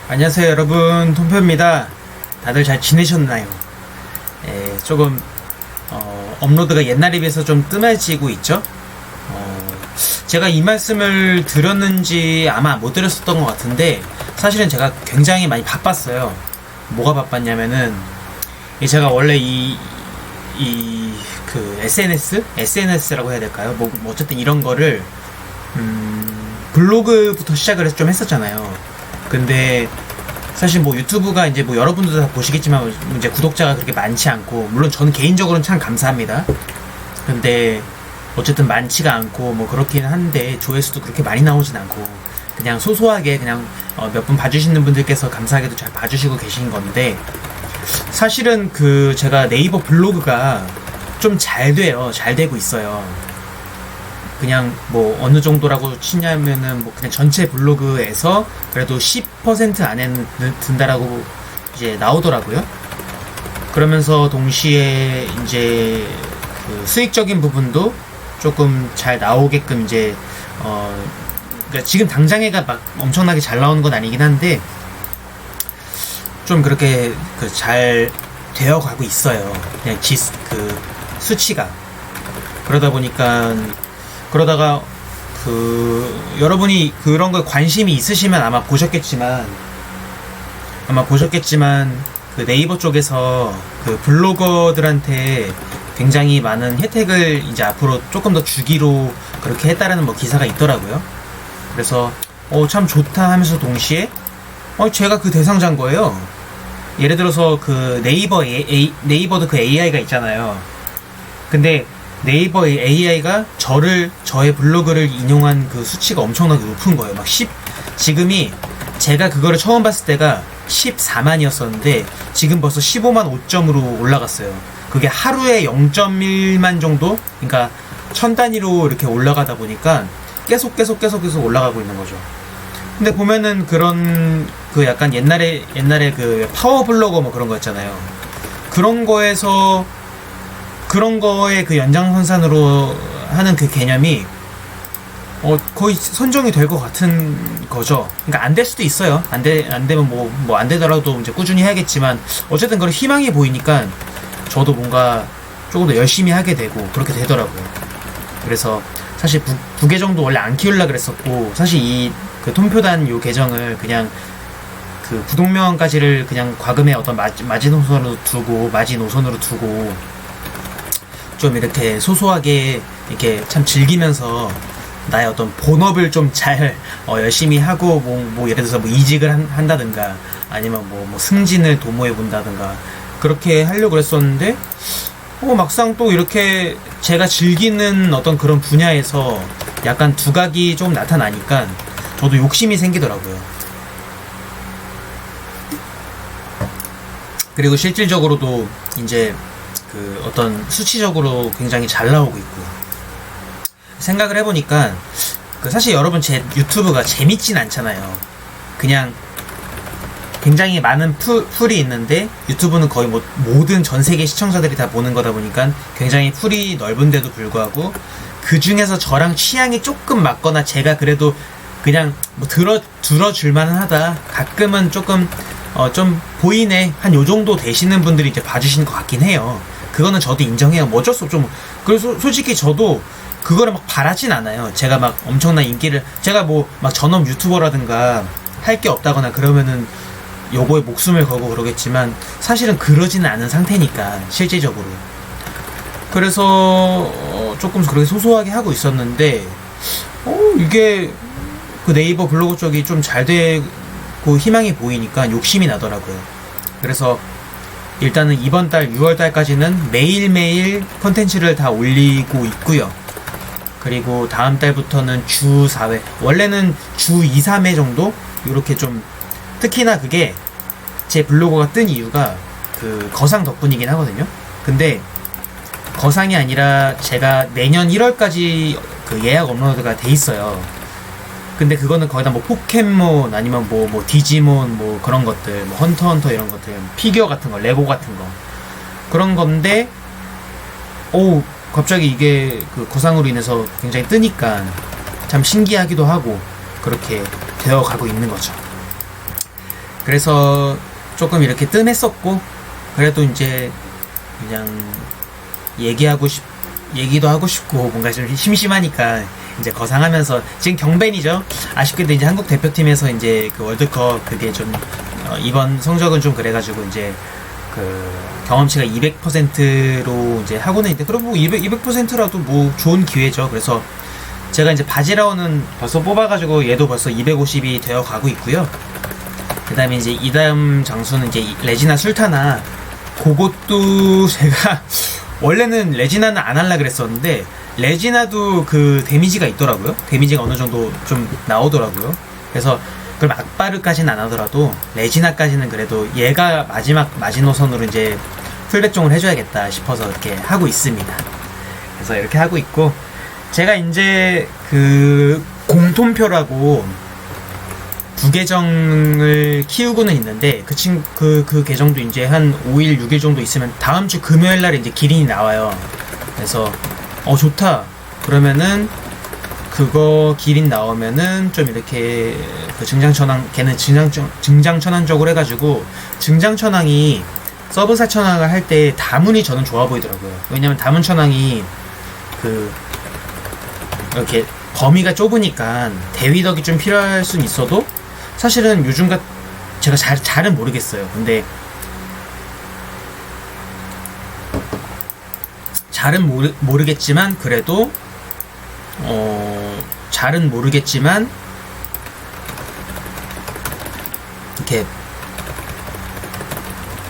안녕하세요 여러분, 톰표입니다. 다들 잘 지내셨나요? 조금 업로드가 옛날에 비해서 좀 뜸해지고 있죠? 제가 이 말씀을 드렸는지 아마 못 드렸었던 것 같은데, 사실은 제가 굉장히 많이 바빴어요. 뭐가 바빴냐면은, 제가 원래 SNS라고 해야 될까요? 뭐 어쨌든 이런 거를 블로그부터 시작을 좀 했었잖아요. 근데 사실 뭐 유튜브가 이제 뭐 여러분들도 다 보시겠지만 이제 구독자가 그렇게 많지 않고, 물론 저는 개인적으로는 참 감사합니다. 근데 어쨌든 많지가 않고 뭐 그렇긴 한데 조회수도 그렇게 많이 나오진 않고, 그냥 소소하게 그냥 몇 분 봐주시는 분들께서 감사하게도 잘 봐주시고 계신 건데, 사실은 제가 네이버 블로그가 좀 잘 돼요. 잘 되고 있어요. 그냥 뭐 어느 정도라고 치냐면은 뭐 그냥 전체 블로그에서 그래도 10% 안에는 든다라고 이제 나오더라고요. 그러면서 동시에 이제 수익적인 부분도 조금 잘 나오게끔 이제 그러니까 지금 당장에가 막 엄청나게 잘 나오는 건 아니긴 한데 좀 그렇게 잘 되어 가고 있어요. 그냥 수치가. 그러다가 여러분이 그런 거에 관심이 있으시면 아마 보셨겠지만 네이버 쪽에서 블로거들한테 굉장히 많은 혜택을 이제 앞으로 조금 더 주기로 그렇게 했다라는 뭐 기사가 있더라고요. 그래서 참 좋다 하면서 동시에 제가 그 대상자인 거예요. 예를 들어서 네이버도 AI가 있잖아요. 근데 네이버의 AI가 저의 블로그를 인용한 수치가 엄청나게 높은 거예요. 지금이 제가 그거를 처음 봤을 때가 14만이었었는데 지금 벌써 15만 5점으로 올라갔어요. 그게 하루에 0.1만 정도? 그러니까 1000단위로 이렇게 올라가다 보니까 계속 올라가고 있는 거죠. 근데 보면은 그런 약간 옛날에 파워 블로거 뭐 그런 거 있잖아요. 그런 거의 연장선상으로 하는 개념이 거의 선정이 될 것 같은 거죠. 그러니까 안 될 수도 있어요. 안 되면 뭐 안 되더라도 이제 꾸준히 해야겠지만, 어쨌든 그런 희망이 보이니까 저도 뭔가 조금 더 열심히 하게 되고 그렇게 되더라고요. 그래서 사실 부계정도 원래 안 키우려고 그랬었고, 사실 이 톰표단 요 계정을 그냥 부동명까지를 그냥 과금의 어떤 마지노선으로 두고 좀 이렇게 소소하게 이렇게 참 즐기면서 나의 어떤 본업을 좀 잘 열심히 하고 뭐 예를 들어서 뭐 이직을 한다든가 아니면 뭐 승진을 도모해 본다든가 그렇게 하려고 그랬었는데, 막상 또 이렇게 제가 즐기는 어떤 그런 분야에서 약간 두각이 좀 나타나니까 저도 욕심이 생기더라고요. 그리고 실질적으로도 이제 어떤 수치적으로 굉장히 잘 나오고 있고요. 생각을 해보니까 사실 여러분 제 유튜브가 재밌진 않잖아요. 그냥 굉장히 많은 풀이 있는데, 유튜브는 거의 뭐 모든 전 세계 시청자들이 다 보는 거다 보니까 굉장히 풀이 넓은데도 불구하고 그 중에서 저랑 취향이 조금 맞거나 제가 그래도 그냥 뭐 들어줄만은 하다, 가끔은 조금 좀 보이네, 한 요 정도 되시는 분들이 이제 봐주시는 것 같긴 해요. 그거는 저도 인정해요. 뭐 어쩔 수 없죠. 그래서 솔직히 저도 그거를 막 바라진 않아요. 제가 막 엄청난 인기를, 제가 뭐 막 전업 유튜버라든가 할 게 없다거나 그러면은 요거에 목숨을 걸고 그러겠지만, 사실은 그러지는 않은 상태니까 실질적으로. 그래서 조금 그렇게 소소하게 하고 있었는데, 이게 네이버 블로그 쪽이 좀 잘 되고 희망이 보이니까 욕심이 나더라고요. 그래서 일단은 이번 달 6월 달까지는 매일매일 컨텐츠를 다 올리고 있고요. 그리고 다음 달부터는 주 4회, 원래는 주 2, 3회 정도? 이렇게 좀, 특히나 그게 제 블로그가 뜬 이유가 거상 덕분이긴 하거든요. 근데 거상이 아니라 제가 내년 1월까지 예약 업로드가 돼 있어요. 근데 그거는 거의 다 뭐 포켓몬 아니면 뭐 디지몬 뭐 그런 것들, 뭐 헌터 이런 것들, 피규어 같은 거, 레고 같은 거, 그런 건데 갑자기 이게 거상으로 인해서 굉장히 뜨니까 참 신기하기도 하고 그렇게 되어 가고 있는 거죠. 그래서 조금 이렇게 뜸했었고, 그래도 이제 그냥 얘기도 하고 싶고, 뭔가 좀 심심하니까 이제 거상하면서, 지금 경벤이죠. 아쉽게도 이제 한국 대표팀에서 이제 그 월드컵 그게 좀, 이번 성적은 좀 그래가지고 이제 그 경험치가 200%로 이제 하고는 있는데, 그럼 뭐 200%라도 뭐 좋은 기회죠. 그래서 제가 이제 바지라오는 벌써 뽑아가지고 얘도 벌써 250이 되어 가고 있고요. 그 다음에 이제 이 다음 장수는 이제 레지나 술타나, 그것도 제가 원래는 레지나는 안 할라 그랬었는데, 레지나도 그 데미지가 있더라고요. 데미지가 어느 정도 좀 나오더라고요. 그래서 그럼 악바르까지는 안 하더라도 레지나까지는 그래도 얘가 마지막 마지노선으로 이제 풀백종을 해줘야겠다 싶어서 이렇게 하고 있습니다. 그래서 이렇게 하고 있고, 제가 이제 그 공통표라고 두 계정을 키우고는 있는데, 그 계정도 이제 한 5일, 6일 정도 있으면 다음 주 금요일 날 이제 기린이 나와요. 그래서 좋다. 그러면은 그거 기린 나오면은 좀 이렇게 그 증장천왕, 걔는 증장천왕 적으로 해가지고, 증장천왕이 서브 사천왕을 할 때 다문이 저는 좋아 보이더라고요. 왜냐면 다문천왕이 그 이렇게 범위가 좁으니까 대위덕이 좀 필요할 순 있어도, 사실은 요즘과 제가 잘은 모르겠어요. 근데 잘은 모르겠지만 그래도 잘은 모르겠지만 이렇게,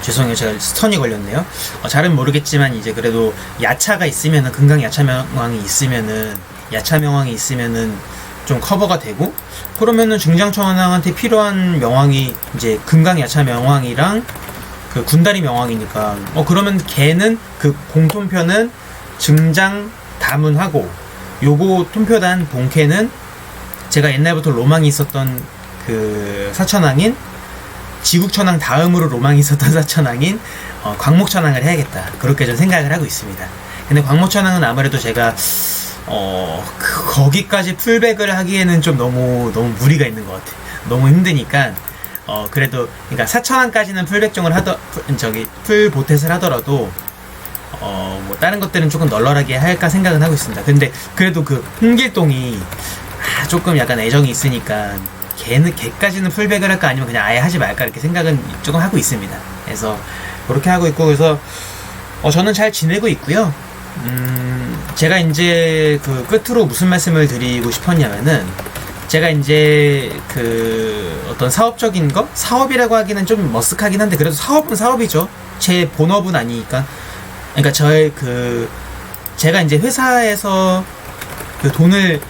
죄송해요, 제가 스턴이 걸렸네요. 잘은 모르겠지만 이제 그래도 야차가 있으면은, 금강 야차명왕이 있으면은 좀 커버가 되고, 그러면은 증장천왕한테 필요한 명왕이 이제 금강 야차 명왕이랑 그 군다리 명왕이니까, 그러면 걔는 그 공통표는 증장 다문하고, 요거 통표단 본캐는 제가 옛날부터 로망이 있었던 그 사천왕인, 지국천왕 다음으로 로망이 있었던 사천왕인 광목천왕을 해야겠다, 그렇게 좀 생각을 하고 있습니다. 근데 광목천왕은 아무래도 제가 거기까지 풀백을 하기에는 좀 너무 무리가 있는 것 같아. 너무 힘드니까, 그래도, 그러니까 사천왕까지는 풀백종을 풀보텟을 하더라도, 뭐, 다른 것들은 조금 널널하게 할까 생각은 하고 있습니다. 근데, 그래도 그, 홍길동이, 조금 약간 애정이 있으니까, 걔까지는 풀백을 할까 아니면 그냥 아예 하지 말까, 이렇게 생각은 조금 하고 있습니다. 그래서, 그렇게 하고 있고, 그래서, 저는 잘 지내고 있고요. 제가 이제 그 끝으로 무슨 말씀을 드리고 싶었냐면은, 제가 이제 그 어떤 사업적인 거? 사업이라고 하기는 좀 머쓱하긴 한데, 그래도 사업은 사업이죠. 제 본업은 아니니까. 그러니까 제가 이제 회사에서 그 돈을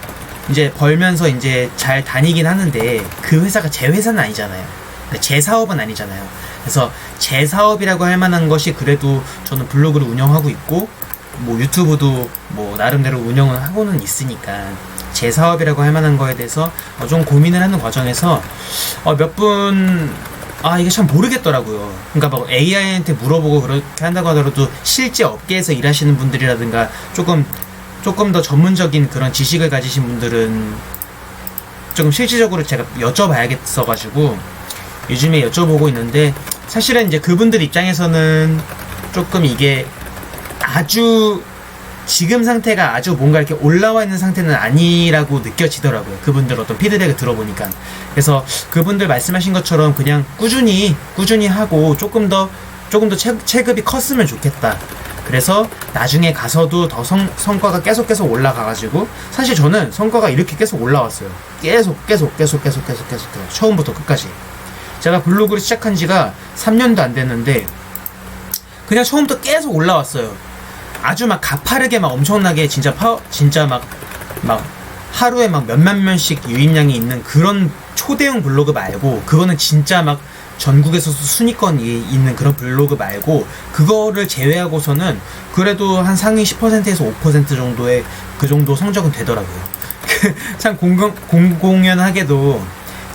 이제 벌면서 이제 잘 다니긴 하는데, 그 회사가 제 회사는 아니잖아요. 제 사업은 아니잖아요. 그래서 제 사업이라고 할 만한 것이 그래도 저는 블로그를 운영하고 있고, 뭐 유튜브도 뭐 나름대로 운영을 하고는 있으니까, 제 사업이라고 할 만한 거에 대해서 좀 고민을 하는 과정에서 이게 참 모르겠더라고요. 그러니까 막 AI한테 물어보고 그렇게 한다고 하더라도, 실제 업계에서 일하시는 분들이라든가 조금 더 전문적인 그런 지식을 가지신 분들은 조금 실질적으로 제가 여쭤봐야겠어가지고 요즘에 여쭤보고 있는데, 사실은 이제 그분들 입장에서는 조금 이게 아주 지금 상태가 아주 뭔가 이렇게 올라와 있는 상태는 아니라고 느껴지더라고요. 그분들 어떤 피드백을 들어보니까. 그래서 그분들 말씀하신 것처럼 그냥 꾸준히 하고 조금 더 체급이 컸으면 좋겠다. 그래서 나중에 가서도 더 성과가 계속 올라가가지고, 사실 저는 성과가 이렇게 계속 올라왔어요. 계속 처음부터 끝까지. 제가 블로그를 시작한 지가 3년도 안 됐는데 그냥 처음부터 계속 올라왔어요. 아주 막 가파르게 막 엄청나게 진짜 막 하루에 막 몇만 명씩 유입량이 있는 그런 초대형 블로그 말고, 그거는 진짜 막 전국에서 순위권이 있는 그런 블로그 말고, 그거를 제외하고서는 그래도 한 상위 10%에서 5% 정도의 그 정도 성적은 되더라고요. 참 공공연하게도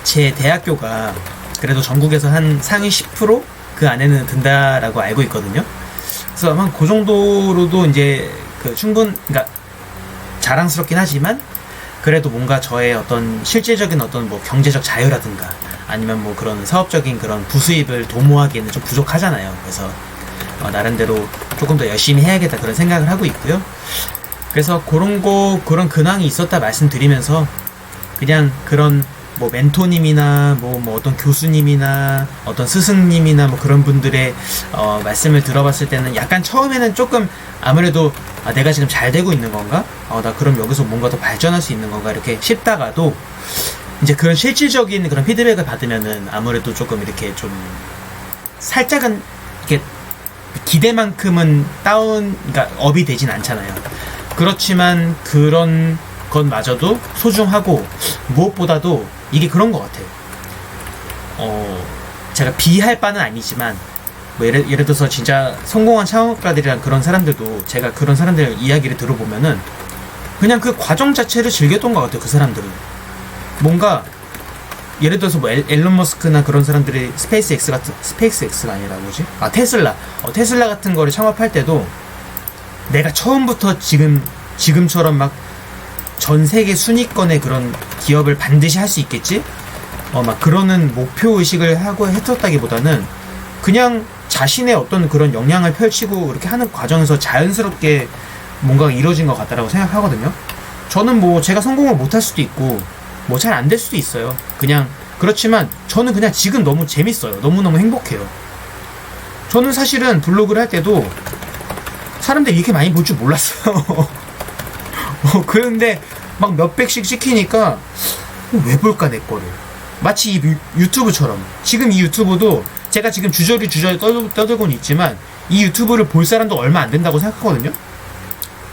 제 대학교가 그래도 전국에서 한 상위 10% 그 안에는 든다라고 알고 있거든요. 그래서 한 그 정도로도 이제 그러니까 자랑스럽긴 하지만, 그래도 뭔가 저의 어떤 실질적인 어떤 뭐 경제적 자유라든가 아니면 뭐 그런 사업적인 그런 부수입을 도모하기에는 좀 부족하잖아요. 그래서 나름대로 조금 더 열심히 해야겠다 그런 생각을 하고 있고요. 그래서 그런 근황이 있었다 말씀드리면서 그냥 그런 뭐 멘토님이나 뭐 어떤 교수님이나 어떤 스승님이나 뭐 그런 분들의 말씀을 들어봤을 때는 약간 처음에는 조금 아무래도 내가 지금 잘 되고 있는 건가? 나 그럼 여기서 뭔가 더 발전할 수 있는 건가? 이렇게 싶다가도 이제 그런 실질적인 그런 피드백을 받으면은 아무래도 조금 이렇게 좀 살짝은 이렇게 기대만큼은 그러니까 업이 되진 않잖아요. 그렇지만 그런 것마저도 소중하고 무엇보다도 이게 그런 것 같아요. 제가 비할 바는 아니지만 뭐 예를 들어서 진짜 성공한 창업가들이랑 그런 사람들도 제가 그런 사람들 이야기를 들어보면은 그냥 그 과정 자체를 즐겼던 것 같아요. 그 사람들은 뭔가 예를 들어서 뭐 앨런 머스크나 그런 사람들이 스페이스X가 아니라 뭐지? 테슬라 같은 거를 창업할 때도 내가 처음부터 지금처럼 막 전 세계 순위권의 그런 기업을 반드시 할 수 있겠지? 막 그러는 목표 의식을 하고 했었다기보다는 그냥 자신의 어떤 그런 역량을 펼치고 이렇게 하는 과정에서 자연스럽게 뭔가가 이루어진 것 같다라고 생각하거든요. 저는 뭐 제가 성공을 못할 수도 있고 뭐 잘 안 될 수도 있어요. 그냥 그렇지만 저는 그냥 지금 너무 재밌어요. 너무너무 행복해요. 저는 사실은 블로그를 할 때도 사람들이 이렇게 많이 볼 줄 몰랐어요. 그런데 막 몇백씩 시키니까 왜 볼까 내 거를. 마치 이 유튜브처럼 지금 이 유튜브도 제가 지금 주저리 떠들고는 있지만 이 유튜브를 볼 사람도 얼마 안 된다고 생각하거든요.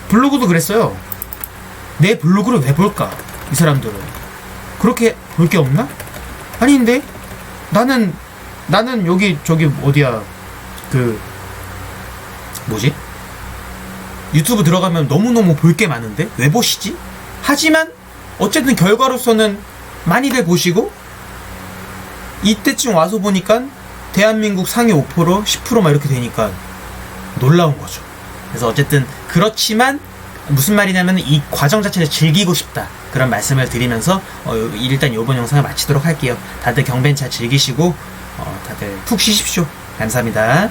블로그도 그랬어요. 내 블로그를 왜 볼까 이 사람들은. 그렇게 볼 게 없나? 아닌데 나는 여기 저기 어디야 그 뭐지? 유튜브 들어가면 너무너무 볼 게 많은데 왜 보시지? 하지만 어쨌든 결과로서는 많이들 보시고 이때쯤 와서 보니까 대한민국 상위 5% 10%막 이렇게 되니까 놀라운 거죠. 그래서 어쨌든 그렇지만 무슨 말이냐면 이 과정 자체를 즐기고 싶다 그런 말씀을 드리면서 일단 이번 영상을 마치도록 할게요. 다들 경벤 잘 즐기시고 다들 푹 쉬십시오. 감사합니다.